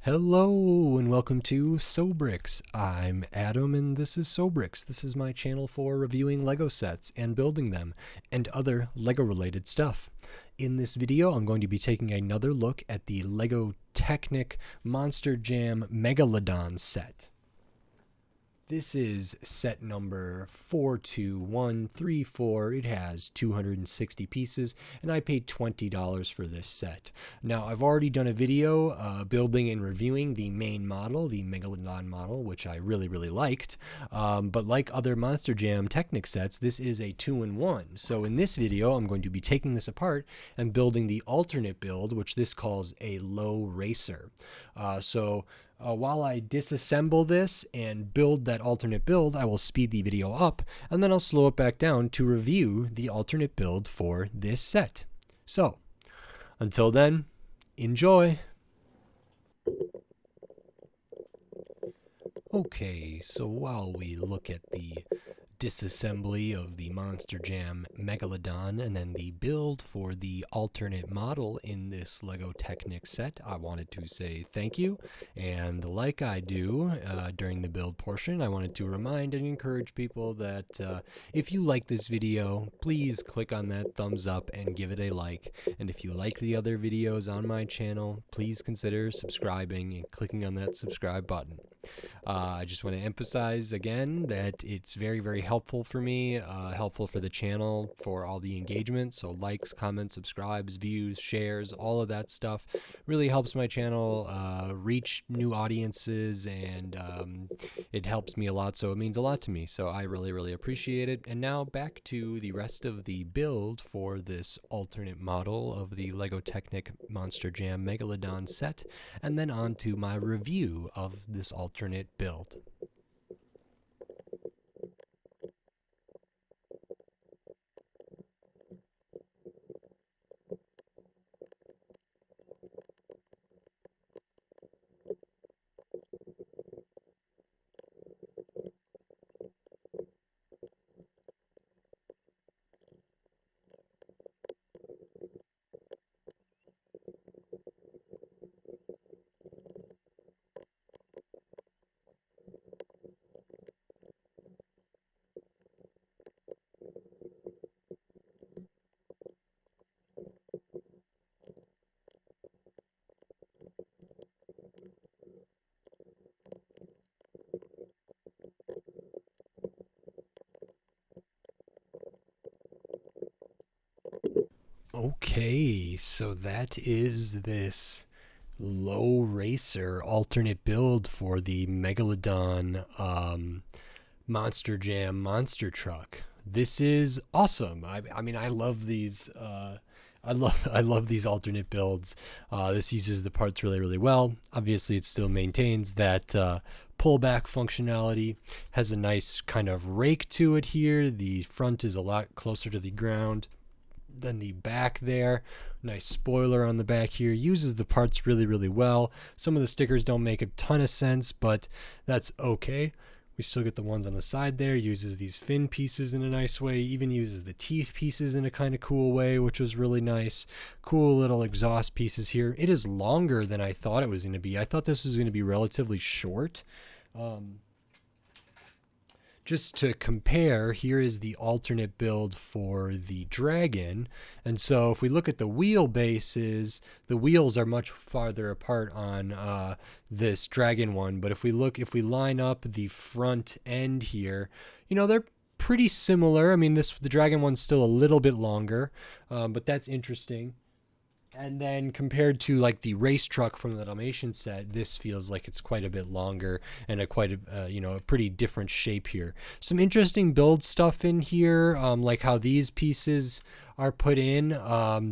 Hello and welcome to Sobrix. I'm Adam and this is Sobrix. This is my channel for reviewing Lego sets and building them and other Lego related stuff. In this video, I'm going to be taking another look at the Lego Technic Monster Jam Megalodon set. This is set number 42134. It has 260 pieces, and I paid $20 for this set. Now, I've already done a video building and reviewing the main model, the Megalodon model, which I really liked. But like other Monster Jam Technic sets, this is a 2-in-1. So in this video, I'm going to be taking this apart and building the alternate build, which this calls a low racer. While I disassemble this and build that alternate build, I will speed the video up and then I'll slow it back down to review the alternate build for this set. So, until then, enjoy! Okay, so while we look at the disassembly of the Monster Jam Megalodon and then the build for the alternate model in this Lego Technic set, I wanted to say thank you. And like I do during the build portion, I wanted to remind and encourage people that if you like this video, please click on that thumbs up and give it a like. And if you like the other videos on my channel, please consider subscribing and clicking on that subscribe button. I just want to emphasize again that it's very helpful for me, helpful for the channel, for all the engagement. So likes, comments, subscribes, views, shares, all of that stuff really helps my channel reach new audiences, and it helps me a lot. So it means a lot to me. So I really appreciate it. And now back to the rest of the build for this alternate model of the Lego Technic Monster Jam Megalodon set, and then on to my review of this alternate build. Okay, so that is this low racer alternate build for the Megalodon Monster Jam monster truck. This is awesome. I mean, I love these. I love these alternate builds. This uses the parts really well. Obviously, it still maintains that pullback functionality. Has a nice kind of rake to it here. The front is a lot closer to the ground than the back there. Nice spoiler on the back here. Uses the parts really well. Some of the stickers don't make a ton of sense, but that's okay. We still get the ones on the side there. Uses these fin pieces in a nice way. Even uses the teeth pieces in a kind of cool way, which was really nice. Cool little exhaust pieces here. It is longer than I thought it was going to be. I thought this was going to be relatively short. Just to compare, here is the alternate build for the Dragon. And so if we look at the wheelbases, the wheels are much farther apart on this Dragon one. But if we line up the front end here, you know, they're pretty similar. I mean, the Dragon one's still a little bit longer, but that's interesting. And then compared to like the race truck from the Dalmatian set, this feels like it's quite a bit longer and a pretty different shape here. Some interesting build stuff in here, like how these pieces are put in.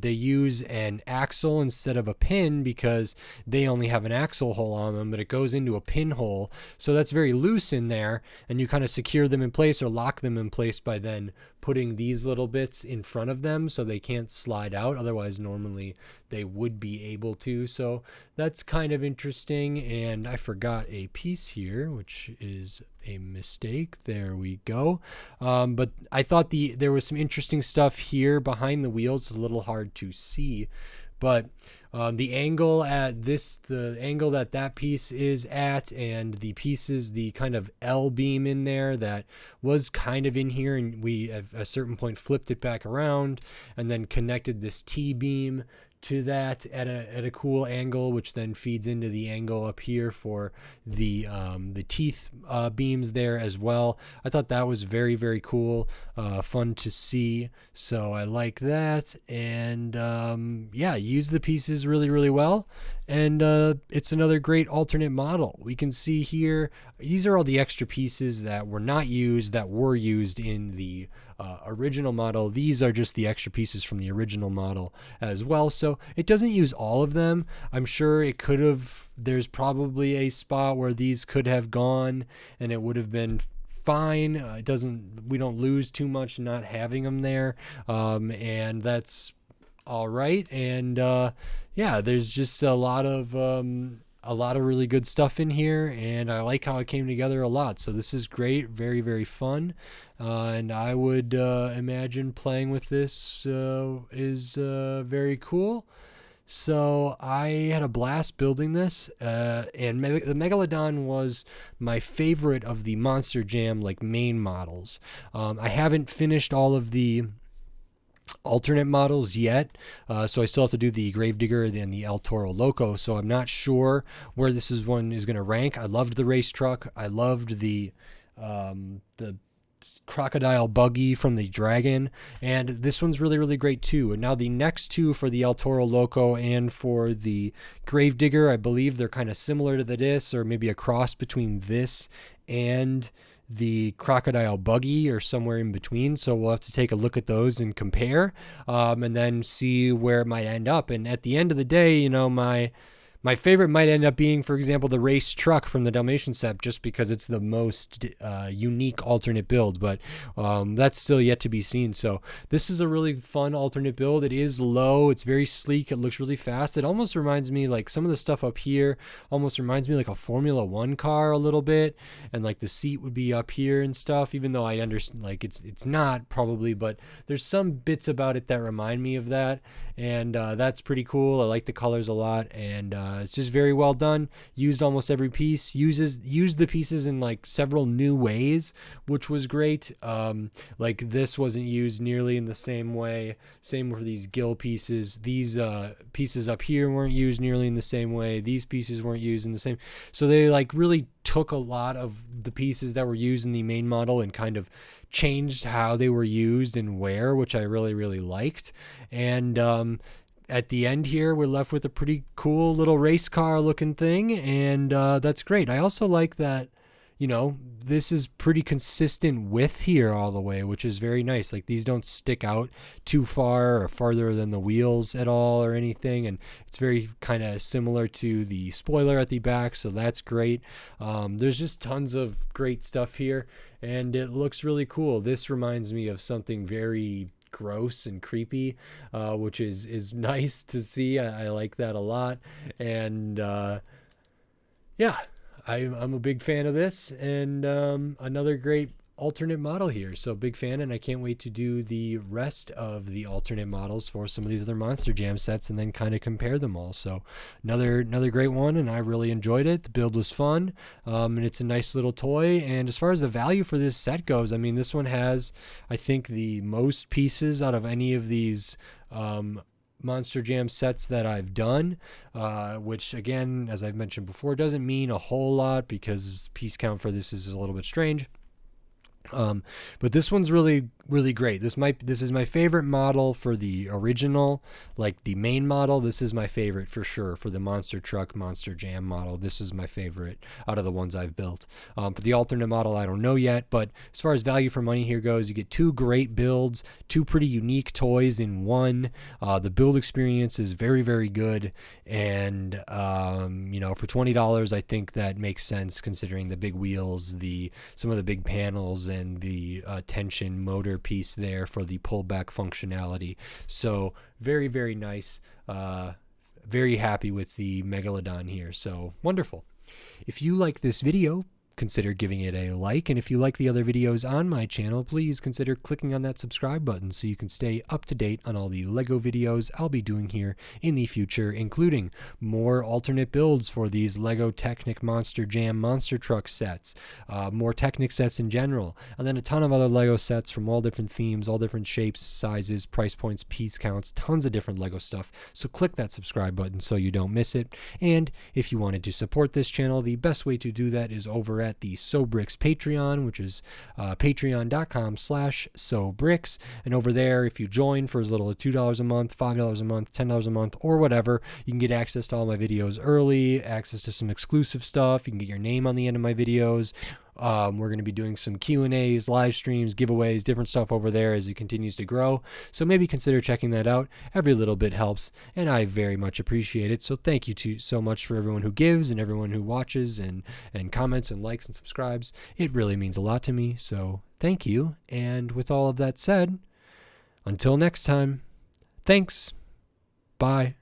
They use an axle instead of a pin because they only have an axle hole on them, but it goes into a pinhole. So that's very loose in there, and you kind of secure them in place or lock them in place by then putting these little bits in front of them so they can't slide out. Otherwise, normally they would be able to. So that's kind of interesting. And I forgot a piece here, which is a mistake. There we go. But I thought there was some interesting stuff here behind the wheels. It's a little hard to see, but The angle at the angle that that piece is at, and the pieces, the kind of L beam in there that was kind of in here, and we at a certain point flipped it back around and then connected this T beam to that at a cool angle, which then feeds into the angle up here for the teeth beams there as well. I thought that was very, very cool, fun to see. So I like that, and yeah, use the pieces really, really well. And it's another great alternate model. We can see here, these are all the extra pieces that were not used, that were used in the original model. These are just the extra pieces from the original model as well. So it doesn't use all of them. I'm sure it could have, there's probably a spot where these could have gone and it would have been fine. We don't lose too much not having them there. And that's all right. And yeah, there's just a lot of really good stuff in here, and I like how it came together a lot. So this is great, very, very fun, and I would imagine playing with this is very cool. So I had a blast building this, and the Megalodon was my favorite of the Monster Jam like main models. I haven't finished all of the alternate models yet, so I still have to do the Gravedigger and the El Toro Loco, so I'm not sure where this one is going to rank. I loved the race truck. I loved the crocodile buggy from the Dragon, and this one's really, really great too. And now the next two, for the El Toro Loco and for the Gravedigger, I believe they're kind of similar to this, or maybe a cross between this and the crocodile buggy, or somewhere in between. So we'll have to take a look at those and compare, and then see where it might end up. And at the end of the day, you know, my favorite might end up being, for example, the race truck from the Dalmatian set, just because it's the most unique alternate build, but that's still yet to be seen. So this is a really fun alternate build. It is low, it's very sleek, it looks really fast. It almost reminds me, like some of the stuff up here almost reminds me like a Formula One car a little bit, and like the seat would be up here and stuff, even though I understand like it's not probably, but there's some bits about it that remind me of that, and that's pretty cool. I like the colors a lot, and it's just very well done. Used almost every piece. Used the pieces in like several new ways, which was great. Like this wasn't used nearly in the same way. Same for these gill pieces. These pieces up here weren't used nearly in the same way. These pieces weren't used in the same. So they like really took a lot of the pieces that were used in the main model and kind of changed how they were used and where, which I really, really liked. And at the end here, we're left with a pretty cool little race car looking thing, and that's great. I also like that, you know, this is pretty consistent width here all the way, which is very nice. Like these don't stick out too far or farther than the wheels at all or anything, and it's very kind of similar to the spoiler at the back, so that's great. There's just tons of great stuff here, and it looks really cool. This reminds me of something very gross and creepy, which is nice to see. I like that a lot, and yeah, I'm a big fan of this, and another great alternate model here. So big fan, and I can't wait to do the rest of the alternate models for some of these other Monster Jam sets and then kind of compare them all. So another great one, and I really enjoyed it. The build was fun, and it's a nice little toy. And as far as the value for this set goes, I mean, this one has, I think, the most pieces out of any of these Monster Jam sets that I've done, which again, as I've mentioned before, doesn't mean a whole lot because piece count for this is a little bit strange. But this one's really, really great. This is my favorite model for the original, like the main model. This is my favorite for sure for the Monster Truck Monster Jam model. This is my favorite out of the ones I've built. For the alternate model, I don't know yet, but as far as value for money here goes, you get two great builds, two pretty unique toys in one. The build experience is very, very good, and you know, for $20, I think that makes sense considering the big wheels, some of the big panels, and the tension motor piece there for the pullback functionality. So very, very nice. Very happy with the Megalodon here. So wonderful. If you like this video, consider giving it a like. And if you like the other videos on my channel, please consider clicking on that subscribe button so you can stay up to date on all the LEGO videos I'll be doing here in the future, including more alternate builds for these LEGO Technic Monster Jam monster truck sets, more Technic sets in general, and then a ton of other LEGO sets from all different themes, all different shapes, sizes, price points, piece counts, tons of different LEGO stuff. So click that subscribe button so you don't miss it. And if you wanted to support this channel, the best way to do that is over at the SoBricks Patreon, which is patreon.com/SoBricks. And over there, if you join for as little as $2 a month, $5 a month, $10 a month, or whatever, you can get access to all my videos early, access to some exclusive stuff. You can get your name on the end of my videos. We're going to be doing some Q&As, live streams, giveaways, different stuff over there as it continues to grow. So maybe consider checking that out. Every little bit helps, and I very much appreciate it. So thank you so much for everyone who gives and everyone who watches and comments and likes and subscribes. It really means a lot to me. So thank you. And with all of that said, until next time, thanks. Bye.